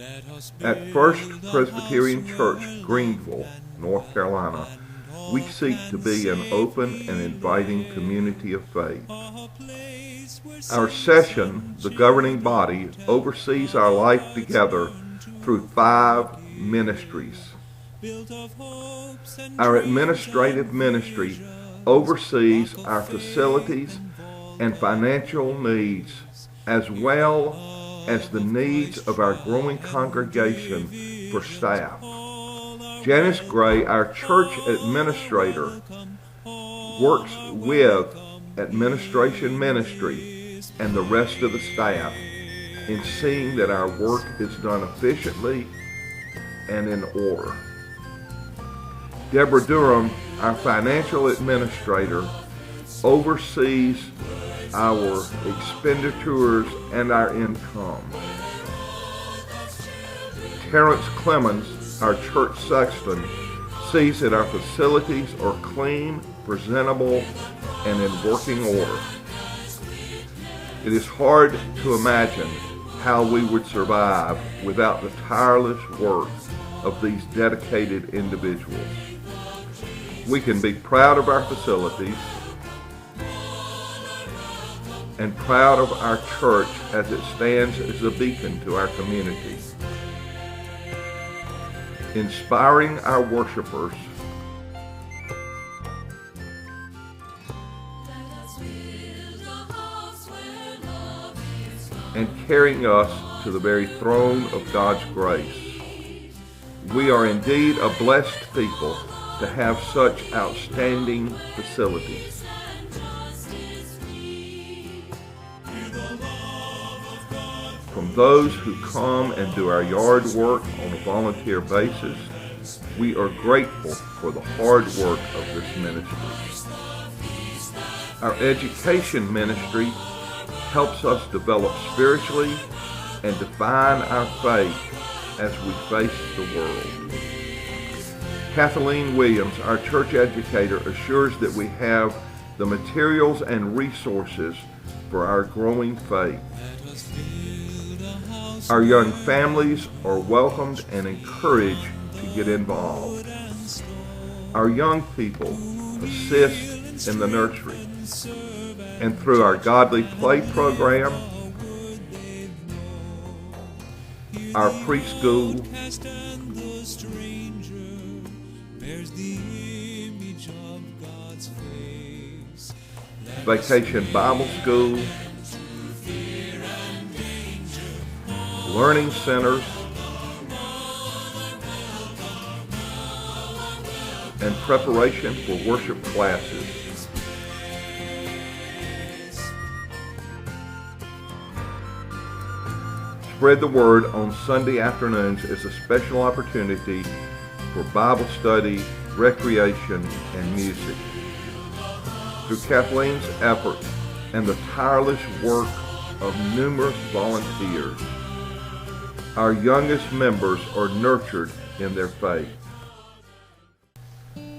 At First Presbyterian Church Greenville, North Carolina, we seek to be an open and inviting community of faith. Our session, the governing body, oversees our life together through 5 ministries. Our administrative ministry oversees our facilities and financial needs, as well as the needs of our growing congregation for staff. Janice Gray, our church administrator, works with administration ministry and the rest of the staff in seeing that our work is done efficiently and in order. Deborah Durham, our financial administrator, oversees our expenditures and our income. Terrence Clemens, our church sexton, sees that our facilities are clean, presentable, and in working order. It is hard to imagine how we would survive without the tireless work of these dedicated individuals. We can be proud of our facilities and proud of our church as it stands as a beacon to our community, inspiring our worshipers and carrying us to the very throne of God's grace. We are indeed a blessed people to have such outstanding facilities. From those who come and do our yard work on a volunteer basis, we are grateful for the hard work of this ministry. Our education ministry helps us develop spiritually and define our faith as we face the world. Kathleen Williams, our church educator, assures that we have the materials and resources for our growing faith. Our young families are welcomed and encouraged to get involved. Our young people assist in the nursery. And through our Godly Play program, our preschool, Vacation Bible School, learning centers, and preparation for worship classes. Spread the Word on Sunday afternoons is a special opportunity for Bible study, recreation, and music. Through Kathleen's efforts and the tireless work of numerous volunteers, our youngest members are nurtured in their faith.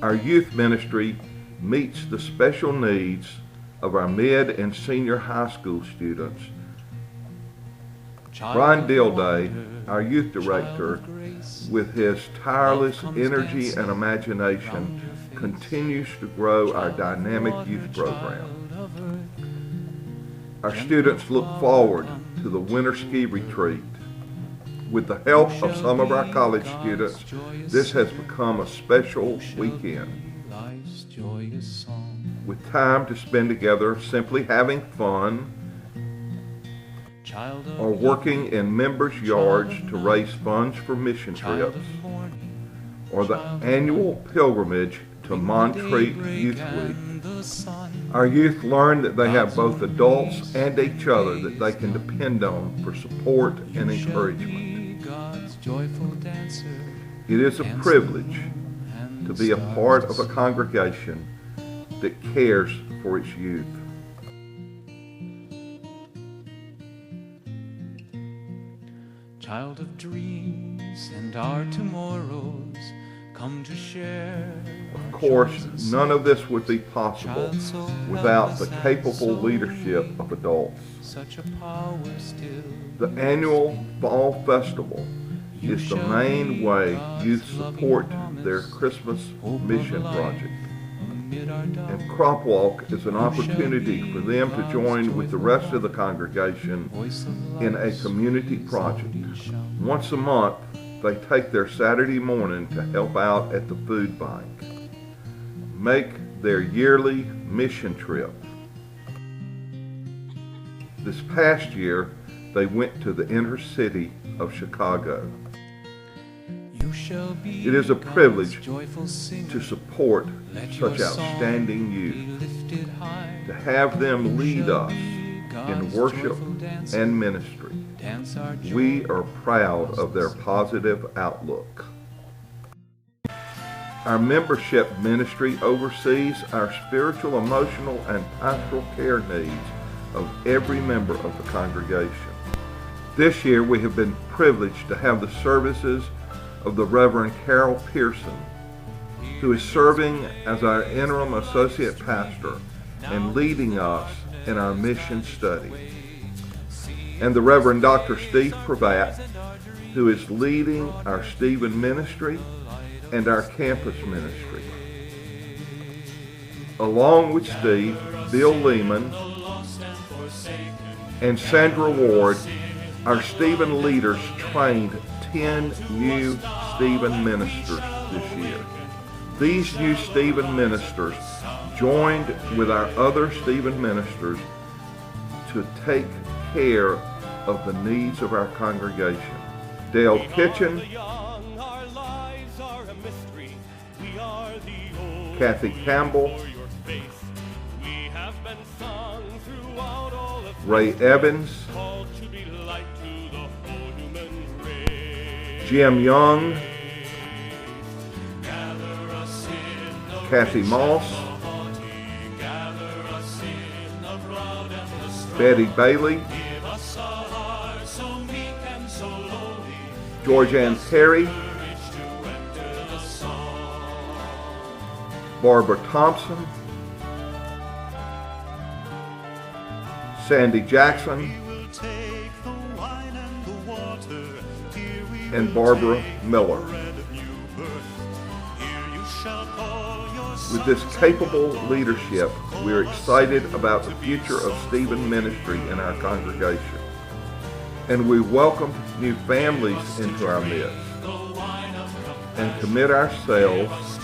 Our youth ministry meets the special needs of our mid and senior high school students. Brian Dilday, our youth director, with his tireless energy and imagination, continues to grow our dynamic youth program. Our students look forward to the winter ski retreat. With the help of some of our college students, this has become a special weekend, with time to spend together simply having fun or working in members' yards to raise funds for mission trips, or the annual pilgrimage to Montreat Youth Week. Our youth learn that they have both adults and each other that they can depend on for support and encouragement. It is a privilege to be a part of a congregation that cares for its youth. Child of dreams and our tomorrows, come to share. Of course, none of this would be possible without the capable leadership of adults. The annual Fall Festival is the main way youth support their Christmas mission project. And Crop Walk is an opportunity for them to join with the rest of the congregation in a community project. Once a month, they take their Saturday morning to help out at the food bank, make their yearly mission trip. This past year, they went to the inner city of Chicago. It is a privilege to support such outstanding youth, to have them lead us in worship and ministry. We are proud of their positive outlook. Our membership ministry oversees our spiritual, emotional, and pastoral care needs of every member of the congregation. This year we have been privileged to have the services of the Reverend Carol Pearson, who is serving as our interim associate pastor and leading us in our mission study, and the Reverend Dr. Steve Pravat, who is leading our Stephen ministry and our campus ministry. Along with Steve, Bill Lehman, and Sandra Ward, our Stephen leaders trained 10 new Stephen ministers this year. These new Stephen ministers joined with our other Stephen ministers to take care of the needs of our congregation. Dale Kitchen, Kathy Campbell, Ray Evans, Jim Young, Kathy Moss, Betty Bailey, George Ann Perry, Barbara Thompson, Sandy Jackson, and Barbara Miller. With this capable leadership, we are excited about the future of Stephen ministry in our congregation, and we welcome new families into our midst and commit ourselves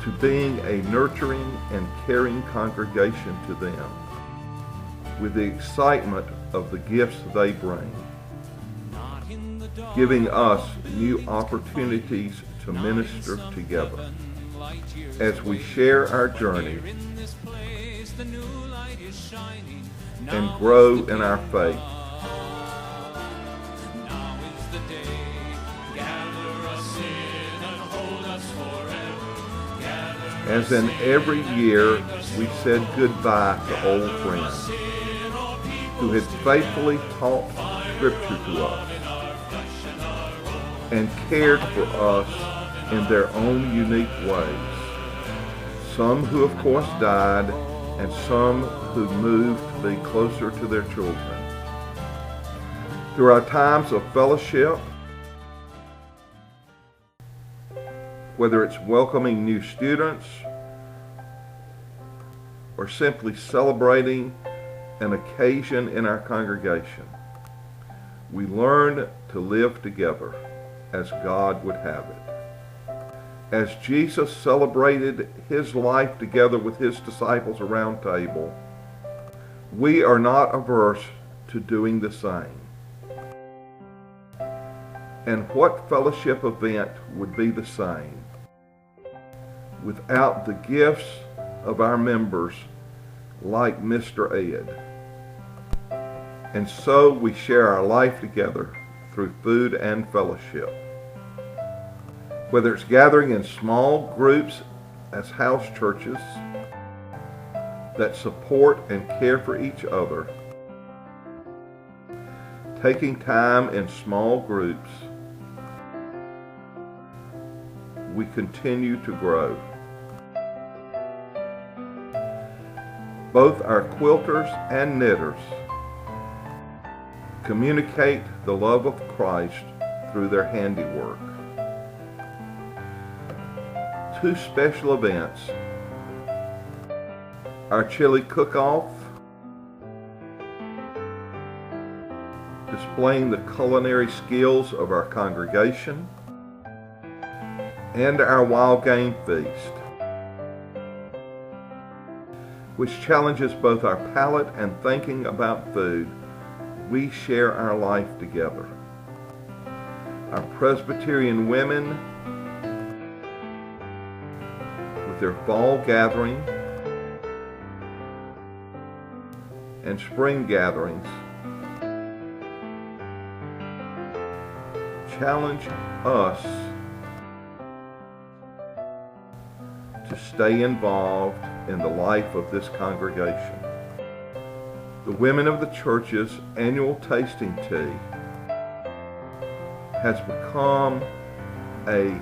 to being a nurturing and caring congregation to them, with the excitement of the gifts they bring, giving us new opportunities to minister together as we share our journey and grow in our faith. As in every year, we said goodbye to old friends who had faithfully taught Scripture to us and cared for us in their own unique ways. Some who, of course, died, and some who moved to be closer to their children. Through our times of fellowship, whether it's welcoming new students or simply celebrating an occasion in our congregation, we learn to live together as God would have it. As Jesus celebrated his life together with his disciples around the table, we are not averse to doing the same. And what fellowship event would be the same without the gifts of our members like Mr. Ed? And so we share our life together through food and fellowship. Whether it's gathering in small groups as house churches that support and care for each other, taking time in small groups, we continue to grow. Both our quilters and knitters communicate the love of Christ through their handiwork. 2 special events: our chili cook-off, displaying the culinary skills of our congregation, and our wild game feast, which challenges both our palate and thinking about food. We share our life together. Our Presbyterian women with their fall gathering and spring gatherings challenge us to stay involved in the life of this congregation. The Women of the Church's annual tasting tea has become a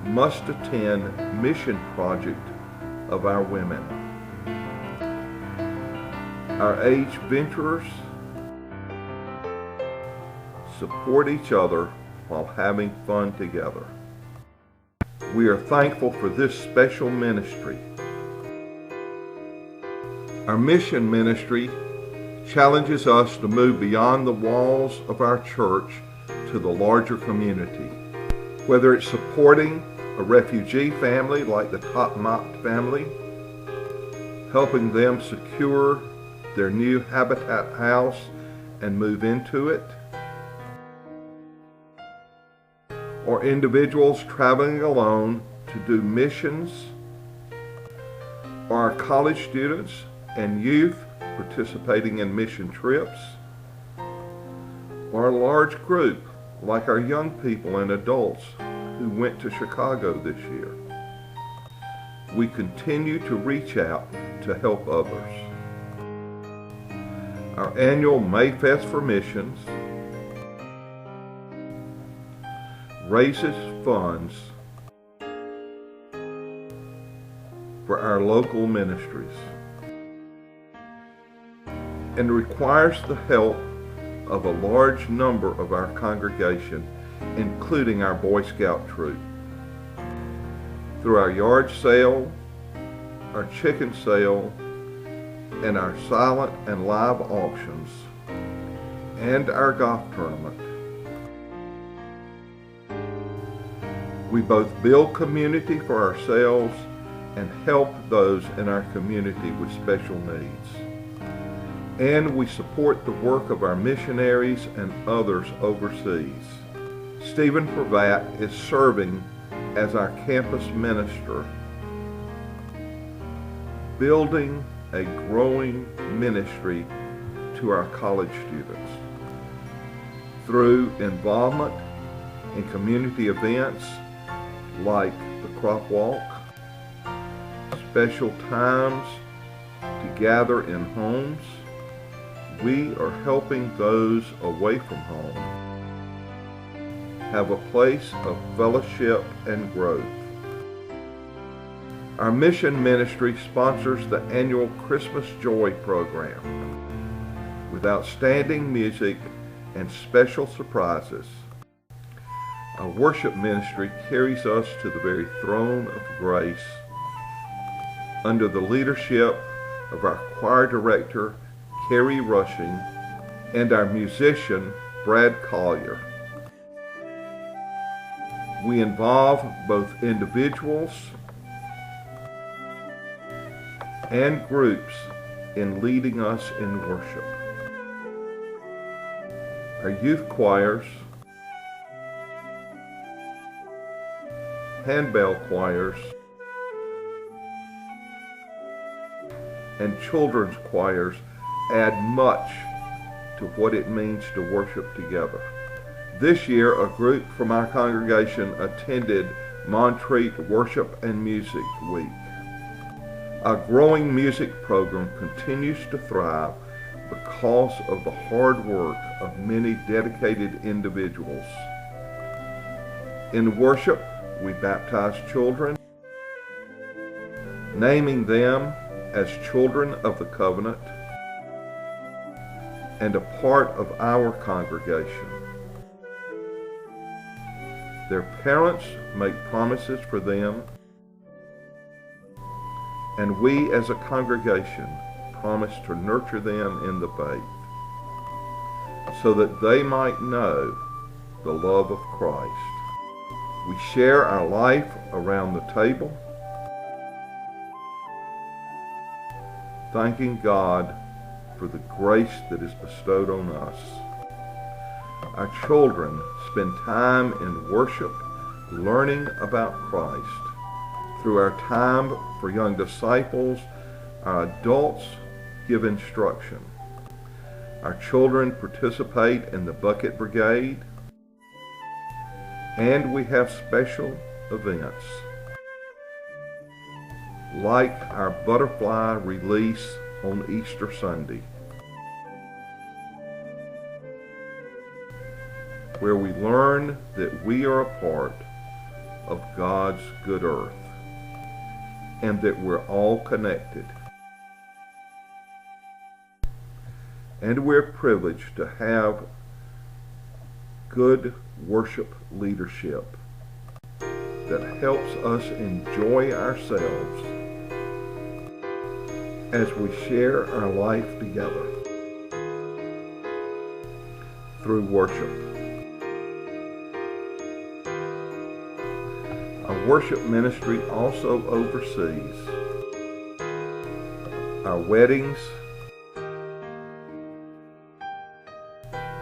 must-attend mission project of our women. Our age venturers support each other while having fun together. We are thankful for this special ministry. Our mission ministry challenges us to move beyond the walls of our church to the larger community. Whether it's supporting a refugee family like the Top-Mott family, helping them secure their new habitat house and move into it, or individuals traveling alone to do missions, or our college students and youth participating in mission trips, or a large group like our young people and adults who went to Chicago this year. We continue to reach out to help others. Our annual Mayfest for Missions raises funds for our local ministries and requires the help of a large number of our congregation, including our Boy Scout troop. Through our yard sale, our chicken sale, and our silent and live auctions, and our golf tournament, we both build community for ourselves and help those in our community with special needs. And we support the work of our missionaries and others overseas. Stephen Pravat is serving as our campus minister, building a growing ministry to our college students through involvement in community events like the crop walk, special times to gather in homes. We are helping those away from home have a place of fellowship and growth. Our mission ministry sponsors the annual Christmas Joy program with outstanding music and special surprises. Our worship ministry carries us to the very throne of grace under the leadership of our choir director, Carrie Rushing, and our musician, Brad Collier. We involve both individuals and groups in leading us in worship. Our youth choirs, handbell choirs, and children's choirs add much to what it means to worship together. This year, a group from our congregation attended Montreat Worship and Music Week. Our growing music program continues to thrive because of the hard work of many dedicated individuals. In worship, we baptize children, naming them as children of the covenant and a part of our congregation. Their parents make promises for them, and we as a congregation promise to nurture them in the faith so that they might know the love of Christ. We share our life around the table, thanking God for the grace that is bestowed on us. Our children spend time in worship, learning about Christ. Through our time for young disciples, our adults give instruction. Our children participate in the bucket brigade, and we have special events like our butterfly release on Easter Sunday, where we learn that we are a part of God's good earth and that we're all connected. And we're privileged to have good worship leadership that helps us enjoy ourselves as we share our life together through worship. Our worship ministry also oversees our weddings,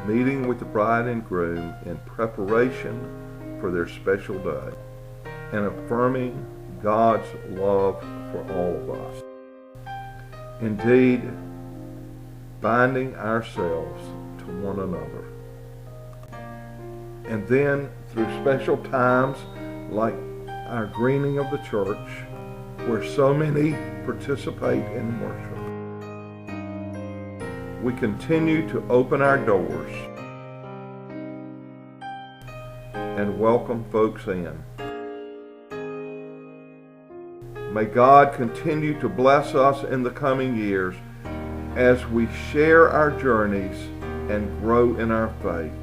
meeting with the bride and groom in preparation for their special day, and affirming God's love for all of us. Indeed, binding ourselves to one another. And then, through special times like our greening of the church, where so many participate in worship, we continue to open our doors and welcome folks in. May God continue to bless us in the coming years as we share our journeys and grow in our faith.